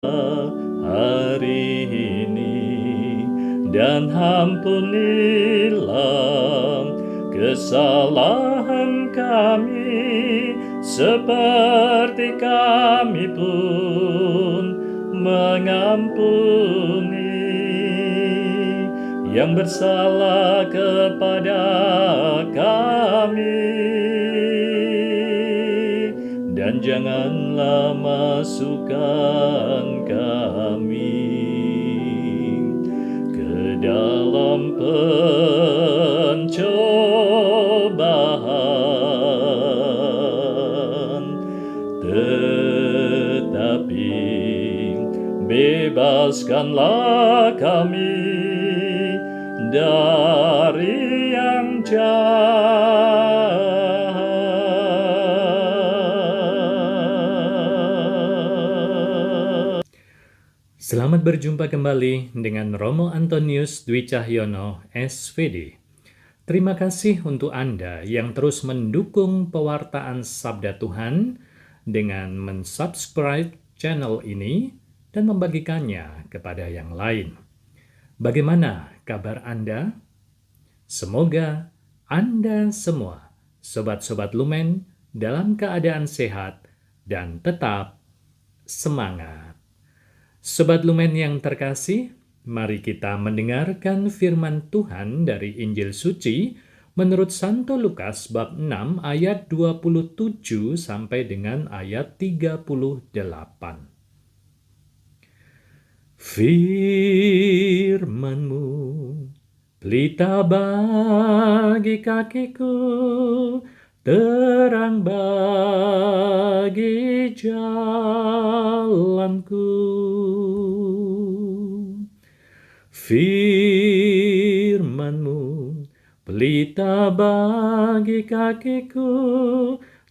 hari ini, dan ampunilah kesalahan kami seperti kami pun mengampuni yang bersalah kepada kami, dan janganlah masukkan kami ke dalam pencobaan, tetapi bebaskanlah kami dari yang jahat. Selamat berjumpa kembali dengan Romo Antonius Dwi Cahyono, SVD. Terima kasih untuk Anda yang terus mendukung pewartaan Sabda Tuhan dengan mensubscribe channel ini dan membagikannya kepada yang lain. Bagaimana kabar Anda? Semoga Anda semua, sobat-sobat Lumen, dalam keadaan sehat dan tetap semangat. Sobat Lumen yang terkasih, mari kita mendengarkan firman Tuhan dari Injil Suci menurut Santo Lukas bab 6 ayat 27 sampai dengan ayat 38. Firman-Mu pelita bagi kakiku, terang bagi jalanku. Firman-Mu pelita bagi kakiku,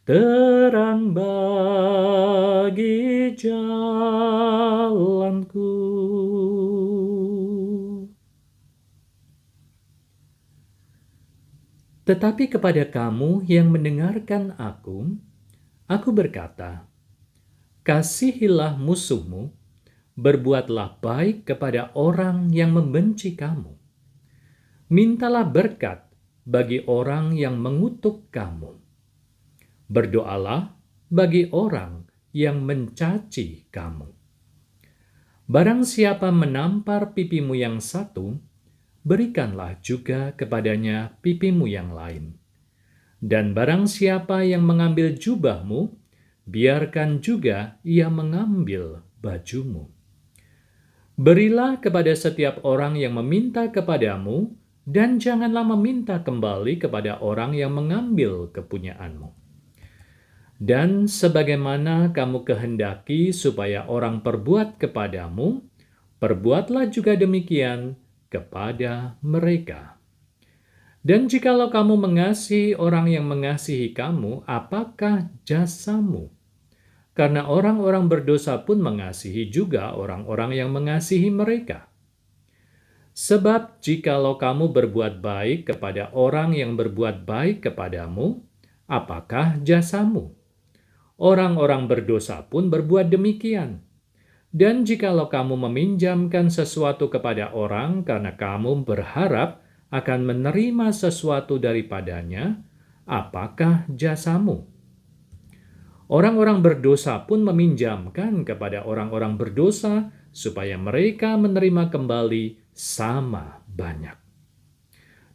terang bagi jalanku. Tetapi kepada kamu yang mendengarkan aku berkata, kasihilah musuhmu, berbuatlah baik kepada orang yang membenci kamu. Mintalah berkat bagi orang yang mengutuk kamu. Berdoalah bagi orang yang mencaci kamu. Barang siapa menampar pipimu yang satu, berikanlah juga kepadanya pipimu yang lain. Dan barang siapa yang mengambil jubahmu, biarkan juga ia mengambil bajumu. Berilah kepada setiap orang yang meminta kepadamu, dan janganlah meminta kembali kepada orang yang mengambil kepunyaanmu. Dan sebagaimana kamu kehendaki supaya orang perbuat kepadamu, perbuatlah juga demikian kepada mereka. Dan jikalau kamu mengasihi orang yang mengasihi kamu, apakah jasamu? Karena orang-orang berdosa pun mengasihi juga orang-orang yang mengasihi mereka. Sebab jikalau kamu berbuat baik kepada orang yang berbuat baik kepadamu, apakah jasamu? Orang-orang berdosa pun berbuat demikian. Dan jikalau kamu meminjamkan sesuatu kepada orang karena kamu berharap akan menerima sesuatu daripadanya, apakah jasamu? Orang-orang berdosa pun meminjamkan kepada orang-orang berdosa supaya mereka menerima kembali sama banyak.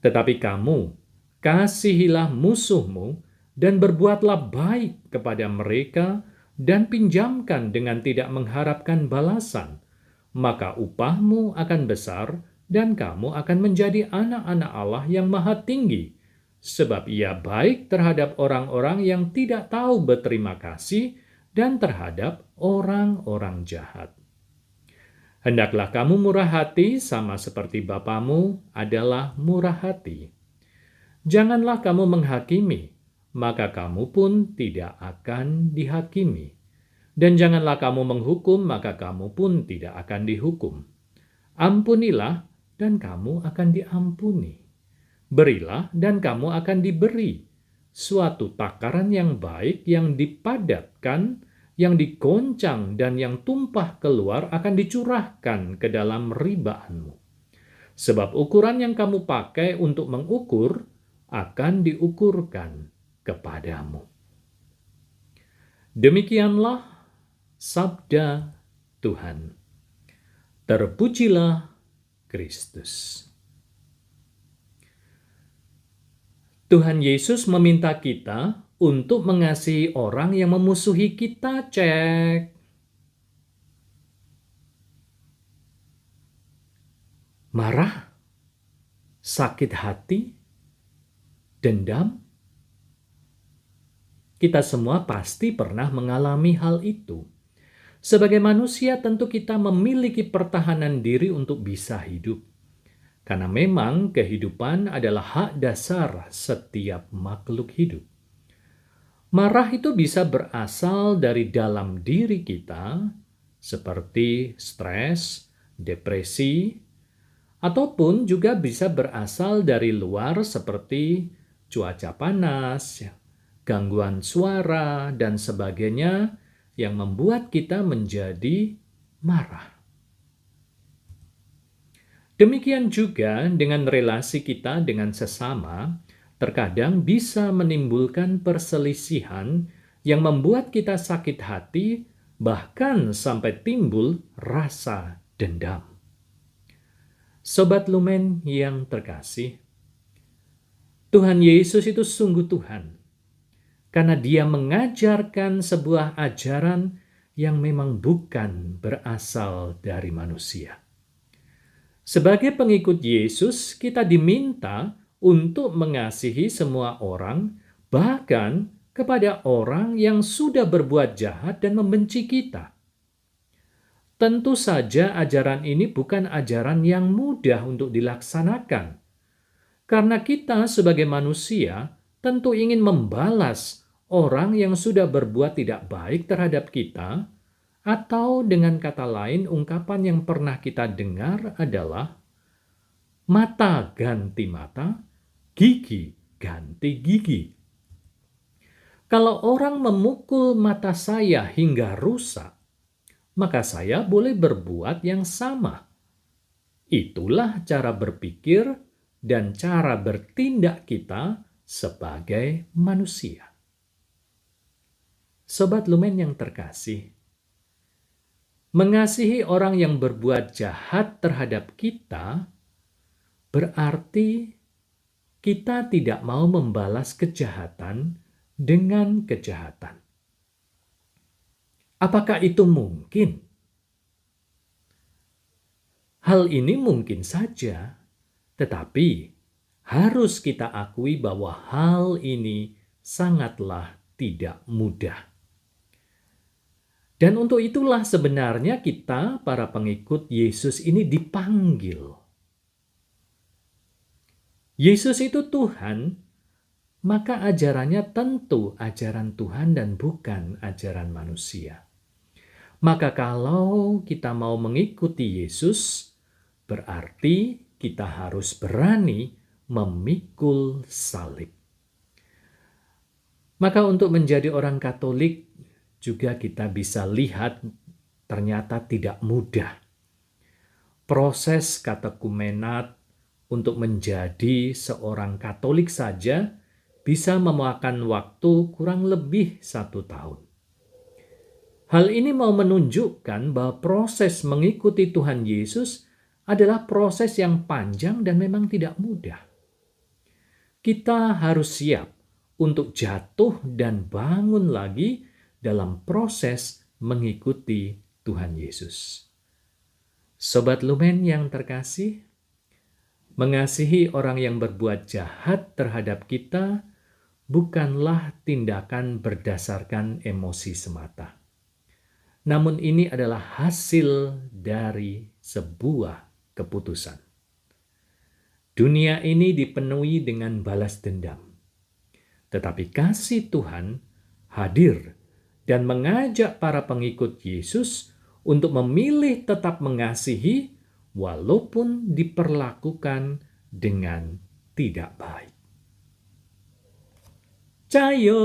Tetapi kamu, kasihilah musuhmu dan berbuatlah baik kepada mereka dan pinjamkan dengan tidak mengharapkan balasan, maka upahmu akan besar dan kamu akan menjadi anak-anak Allah yang maha tinggi, sebab ia baik terhadap orang-orang yang tidak tahu berterima kasih dan terhadap orang-orang jahat. Hendaklah kamu murah hati sama seperti Bapamu adalah murah hati. Janganlah kamu menghakimi, maka kamu pun tidak akan dihakimi. Dan janganlah kamu menghukum, maka kamu pun tidak akan dihukum. Ampunilah, dan kamu akan diampuni. Berilah, dan kamu akan diberi. Suatu takaran yang baik yang dipadatkan yang digoncang dan yang tumpah keluar akan dicurahkan ke dalam ribaanmu. Sebab ukuran yang kamu pakai untuk mengukur akan diukurkan kepadamu. Demikianlah sabda Tuhan. Terpujilah Kristus. Tuhan Yesus meminta kita untuk mengasihi orang yang memusuhi kita, cek. Marah, sakit hati, dendam. Kita semua pasti pernah mengalami hal itu. Sebagai manusia tentu kita memiliki pertahanan diri untuk bisa hidup. Karena memang kehidupan adalah hak dasar setiap makhluk hidup. Marah itu bisa berasal dari dalam diri kita, seperti stres, depresi, ataupun juga bisa berasal dari luar seperti cuaca panas, gangguan suara, dan sebagainya yang membuat kita menjadi marah. Demikian juga dengan relasi kita dengan sesama, terkadang bisa menimbulkan perselisihan yang membuat kita sakit hati, bahkan sampai timbul rasa dendam. Sobat Lumen yang terkasih, Tuhan Yesus itu sungguh Tuhan, karena Dia mengajarkan sebuah ajaran yang memang bukan berasal dari manusia. Sebagai pengikut Yesus, kita diminta untuk mengasihi semua orang, bahkan kepada orang yang sudah berbuat jahat dan membenci kita. Tentu saja ajaran ini bukan ajaran yang mudah untuk dilaksanakan. Karena kita sebagai manusia tentu ingin membalas orang yang sudah berbuat tidak baik terhadap kita, atau dengan kata lain ungkapan yang pernah kita dengar adalah mata ganti mata, gigi ganti gigi. Kalau orang memukul mata saya hingga rusak, maka saya boleh berbuat yang sama. Itulah cara berpikir dan cara bertindak kita sebagai manusia. Sobat Lumen yang terkasih, mengasihi orang yang berbuat jahat terhadap kita berarti kita tidak mau membalas kejahatan dengan kejahatan. Apakah itu mungkin? Hal ini mungkin saja, tetapi harus kita akui bahwa hal ini sangatlah tidak mudah. Dan untuk itulah sebenarnya kita, para pengikut Yesus ini dipanggil. Yesus itu Tuhan, maka ajarannya tentu ajaran Tuhan dan bukan ajaran manusia. Maka kalau kita mau mengikuti Yesus, berarti kita harus berani memikul salib. Maka untuk menjadi orang Katolik juga kita bisa lihat ternyata tidak mudah. Proses katekumenat untuk menjadi seorang Katolik saja bisa memakan waktu kurang lebih 1 tahun. Hal ini mau menunjukkan bahwa proses mengikuti Tuhan Yesus adalah proses yang panjang dan memang tidak mudah. Kita harus siap untuk jatuh dan bangun lagi dalam proses mengikuti Tuhan Yesus. Sobat Lumen yang terkasih, mengasihi orang yang berbuat jahat terhadap kita bukanlah tindakan berdasarkan emosi semata. Namun ini adalah hasil dari sebuah keputusan. Dunia ini dipenuhi dengan balas dendam. Tetapi kasih Tuhan hadir dan mengajak para pengikut Yesus untuk memilih tetap mengasihi walaupun diperlakukan dengan tidak baik. Cayo!